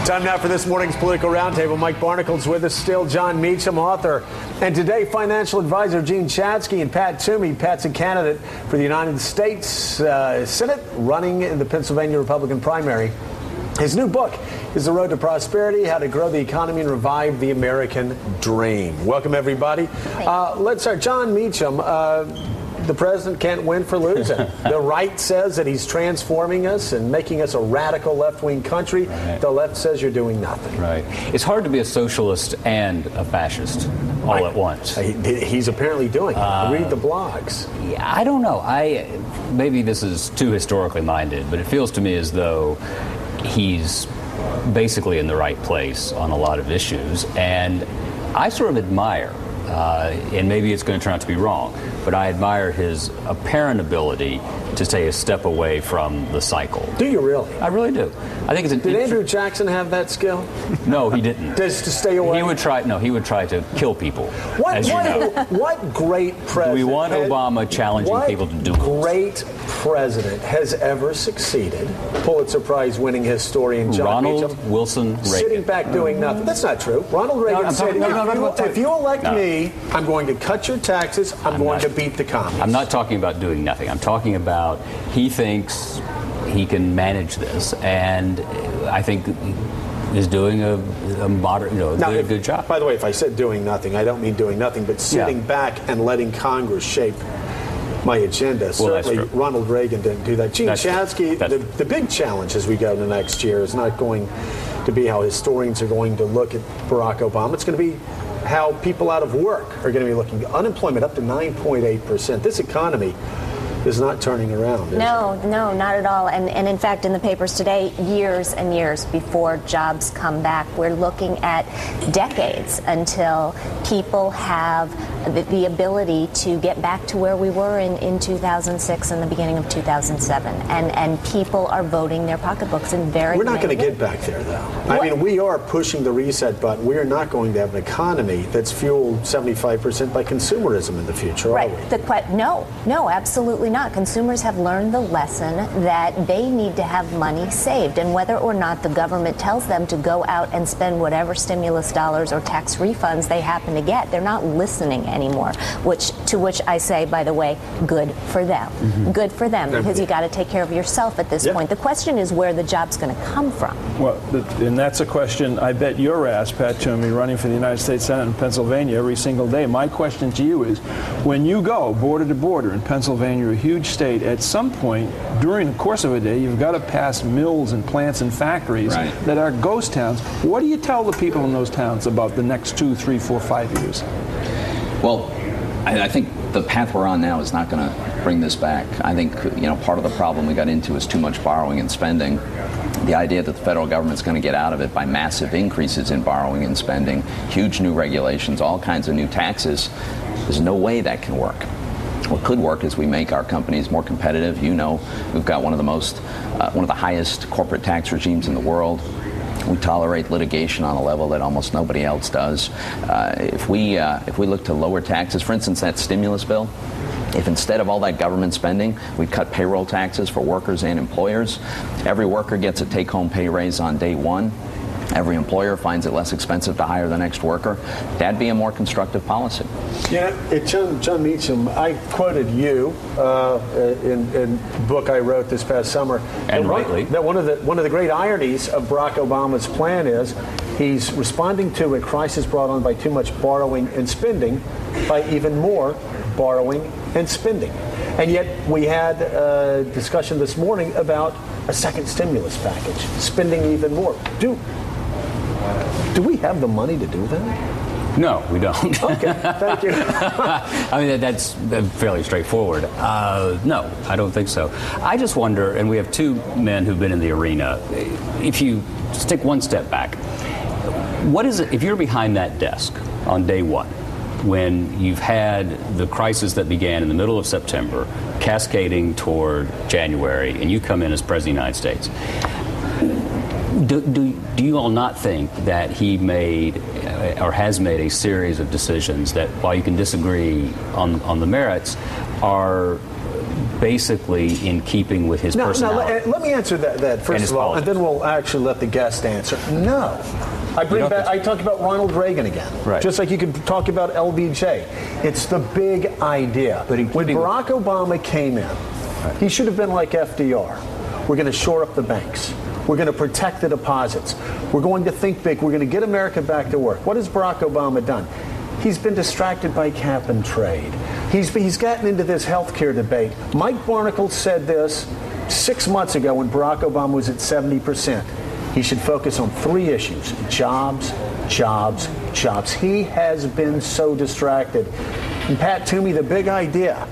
Time now for this morning's Political Roundtable. Mike Barnicle's with us still, John Meacham, author, and today financial advisor Gene Chadsky and Pat Toomey. Pat's a candidate for the United States Senate, running in the Pennsylvania Republican primary. His new book is The Road to Prosperity, How to Grow the Economy and Revive the American Dream. Welcome, everybody. Let's start. John Meacham, the president can't win for losing. The right says that he's transforming us and making us a radical left-wing country. Right. The left says you're doing nothing. Right. It's hard to be a socialist and a fascist all at once. He's apparently doing it. Read the blogs. Yeah, I don't know. Maybe this is too historically minded, but it feels to me as though he's basically in the right place on a lot of issues. And I sort of admire, and maybe it's going to turn out to be wrong, but I admire his apparent ability to stay a step away from the cycle. Do you really? I really do. I think it's Did Andrew Jackson have that skill? No, he didn't. Just to stay away? He would try to kill people. What great president? We want Obama challenging people to do great president has ever succeeded? Pulitzer Prize winning historian John Meacham. Wilson Reagan. Sitting back doing nothing. That's not true. Ronald Reagan said, if you elect me, I'm going to cut your taxes, I'm going to beat the communists. I'm not talking about doing nothing. I'm talking about he thinks he can manage this, and I think is doing a moderate, good job. By the way, if I said doing nothing, I don't mean doing nothing, but sitting back and letting Congress shape my agenda. Certainly, Ronald Reagan didn't do that. Gene Chadsky, the big challenge as we go into next year is not going to be how historians are going to look at Barack Obama. It's going to be how people out of work are going to be looking. Unemployment up to 9.8%. This economy is not turning around. No, not at all. And in fact, in the papers today, years and years before jobs come back, we're looking at decades until people have the ability to get back to where we were in 2006 and the beginning of 2007. And people are voting their pocketbooks in very We're not going to get back there, though. I mean, we are pushing the reset button. We're not going to have an economy that's fueled 75% by consumerism in the future, are we? No, absolutely not. Consumers have learned the lesson that they need to have money saved, and whether or not the government tells them to go out and spend whatever stimulus dollars or tax refunds they happen to get, they're not listening anymore, to which I say, by the way, good for them. Mm-hmm. Good for them, because you got to take care of yourself at this point. The question is where the job's going to come from. Well, and that's a question I bet you're asked, Pat Toomey, running for the United States Senate in Pennsylvania every single day. My question to you is, when you go border to border in Pennsylvania, a huge state, at some point during the course of a day, you've got to pass mills and plants and factories that are ghost towns. What do you tell the people in those towns about the next 2, 3, 4, 5 years? Well, I think the path we're on now is not going to bring this back. I think, part of the problem we got into is too much borrowing and spending. The idea that the federal government's going to get out of it by massive increases in borrowing and spending, huge new regulations, all kinds of new taxes, there's no way that can work. What could work is we make our companies more competitive. We've got one of the highest corporate tax regimes in the world. We tolerate litigation on a level that almost nobody else does. If we look to lower taxes, for instance, that stimulus bill, if instead of all that government spending, we cut payroll taxes for workers and employers, every worker gets a take-home pay raise on day one. Every employer finds it less expensive to hire the next worker. That'd be a more constructive policy. Yeah, John Meacham, I quoted you in a book I wrote this past summer. And rightly. That one of the great ironies of Barack Obama's plan is he's responding to a crisis brought on by too much borrowing and spending by even more borrowing and spending. And yet we had a discussion this morning about a second stimulus package, spending even more. Do we have the money to do that? No, we don't. Okay, thank you. I mean, that's fairly straightforward. No, I don't think so. I just wonder, and we have two men who've been in the arena, if you take one step back, what is it, if you're behind that desk on day one, when you've had the crisis that began in the middle of September, cascading toward January, and you come in as President of the United States, do you all not think that he made or has made a series of decisions that, while you can disagree on the merits, are basically in keeping with his personality. Let me answer that first of all, and then we'll actually let the guest answer. No. I talk about Ronald Reagan again, right. Just like you could talk about LBJ. It's the big idea. But when Barack Obama came in, he should have been like FDR. We're going to shore up the banks. We're going to protect the deposits. We're going to think big. We're going to get America back to work. What has Barack Obama done? He's been distracted by cap and trade. He's gotten into this health care debate. Mike Barnacle said this 6 months ago when Barack Obama was at 70%. He should focus on 3 issues: jobs, jobs, jobs. He has been so distracted. And Pat Toomey, the big idea,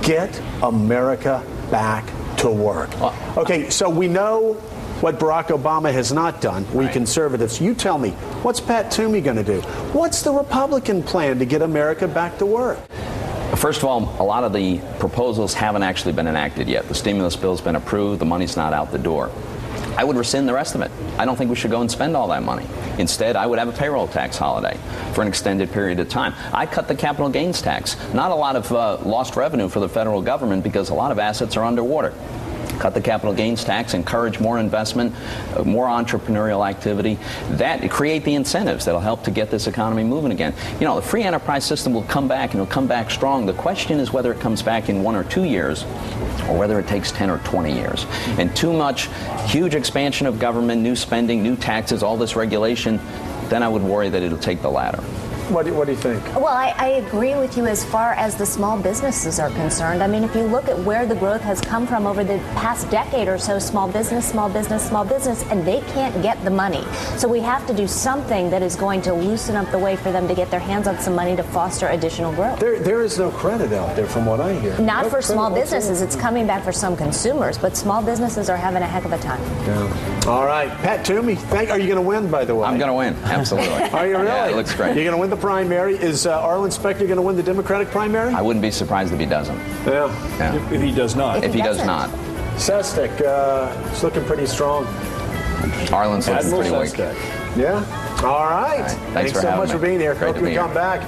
get America back to work. Okay, so we know what Barack Obama has not done, we conservatives. You tell me, what's Pat Toomey going to do? What's the Republican plan to get America back to work? First of all, a lot of the proposals haven't actually been enacted yet. The stimulus bill's been approved. The money's not out the door. I would rescind the rest of it. I don't think we should go and spend all that money. Instead, I would have a payroll tax holiday for an extended period of time. I cut the capital gains tax. Not a lot of lost revenue for the federal government because a lot of assets are underwater. Cut the capital gains tax, encourage more investment, more entrepreneurial activity. That create the incentives that'll help to get this economy moving again. You know, the free enterprise system will come back, and it'll come back strong. The question is whether it comes back in 1 or 2 years, or whether it takes 10 or 20 years. And too much huge expansion of government, new spending, new taxes, all this regulation, then I would worry that it'll take the latter. What do you think? Well, I agree with you as far as the small businesses are concerned. I mean, if you look at where the growth has come from over the past decade or so, small business, and they can't get the money. So we have to do something that is going to loosen up the way for them to get their hands on some money to foster additional growth. There is no credit out there from what I hear. Not for small businesses. It's coming back for some consumers, but small businesses are having a heck of a time. Yeah. All right. Pat Toomey, are you going to win, by the way? I'm going to win. Absolutely. Are you really? Yeah, it looks great. You're going to win the primary. Is Arlen Specter going to win the Democratic primary? I wouldn't be surprised if he doesn't. Yeah. If he does not. If he does not. Sestak, it's looking pretty strong. Arlen's looking pretty weak. Yeah. All right. Thanks so much me. for being here. Great Hope you come back.